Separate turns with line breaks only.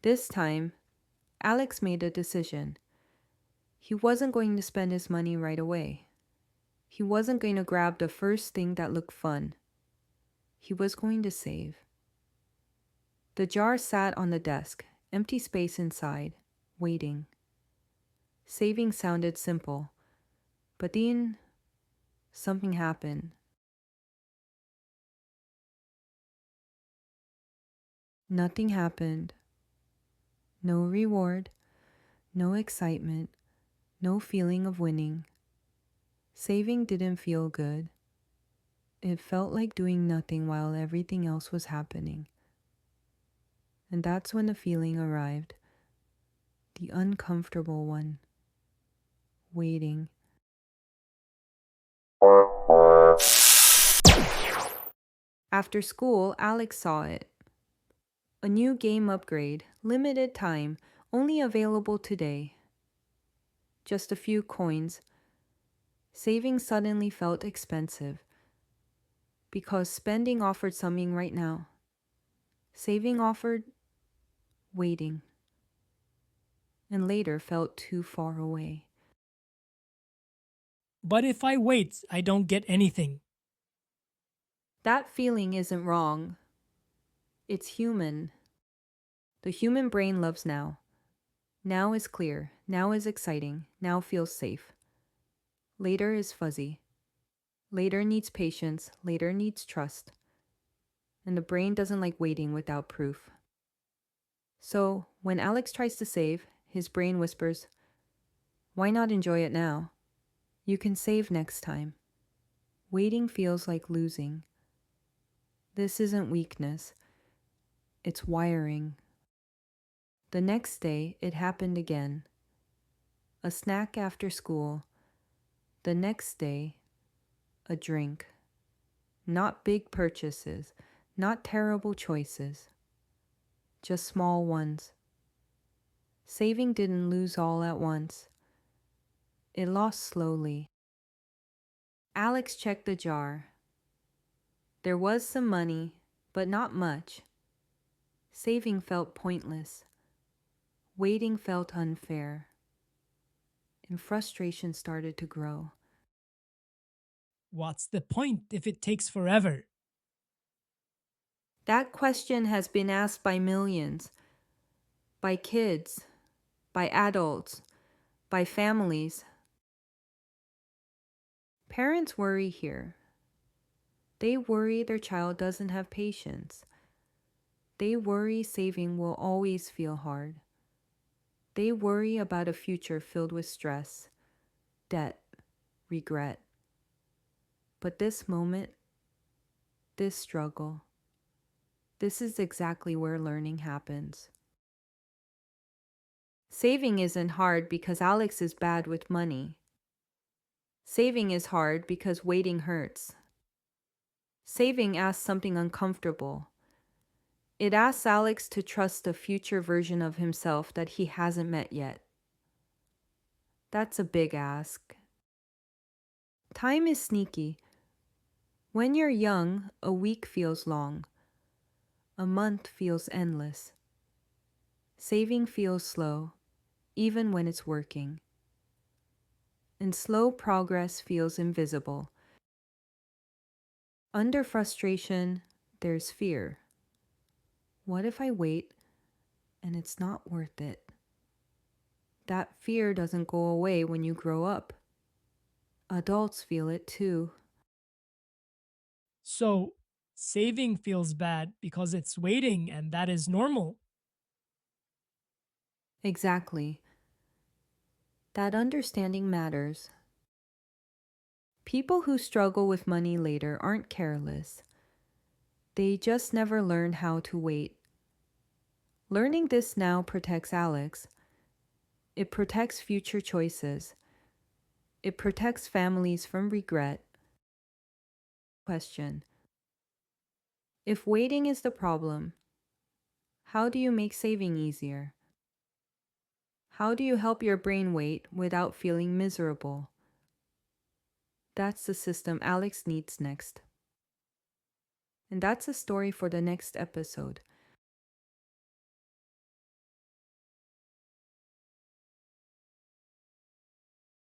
This time, Alex made a decision. He wasn't going to spend his money right away. He wasn't going to grab the first thing that looked fun. He was going to save. The jar sat on the desk, empty space inside, waiting. Saving sounded simple, but then something happened. Nothing happened. No reward, no excitement, no feeling of winning. Saving didn't feel good. It felt like doing nothing while everything else was happening. And that's when the feeling arrived. The uncomfortable one. Waiting. After school, Alex saw it. A new game upgrade, limited time, only available today. Just a few coins. Saving suddenly felt expensive because spending offered something right now. Saving offered waiting, and later felt too far away.
But if I wait, I don't get anything.
That feeling isn't wrong. It's human. The human brain loves now. Now is clear. Now is exciting. Now feels safe. Later is fuzzy. Later needs patience. Later needs trust. And the brain doesn't like waiting without proof. So, when Alex tries to save, his brain whispers, "Why not enjoy it now? You can save next time." Waiting feels like losing. This isn't weakness, it's wiring. The next day, it happened again. A snack after school. The next day, a drink. Not big purchases, not terrible choices, just small ones. Saving didn't lose all at once. It lost slowly. Alex checked the jar. There was some money, but not much. Saving felt pointless. Waiting felt unfair. And frustration started to grow.
What's the point if it takes forever?
That question has been asked by millions, by kids, by adults, by families. Parents worry here. They worry their child doesn't have patience. They worry saving will always feel hard. They worry about a future filled with stress, debt, regret. But this moment, this struggle, this is exactly where learning happens. Saving isn't hard because Alex is bad with money. Saving is hard because waiting hurts. Saving asks something uncomfortable. It asks Alex to trust a future version of himself that he hasn't met yet. That's a big ask. Time is sneaky. When you're young, a week feels long. A month feels endless. Saving feels slow, even when it's working. And slow progress feels invisible. Under frustration, there's fear. What if I wait and it's not worth it? That fear doesn't go away when you grow up. Adults feel it too.
So, saving feels bad because it's waiting and that is normal.
Exactly. That understanding matters. People who struggle with money later aren't careless. They just never learn how to wait. Learning this now protects Alex. It protects future choices. It protects families from regret. Question: if waiting is the problem, how do you make saving easier? How do you help your brain wait without feeling miserable? That's the system Alex needs next. And that's a story for the next episode.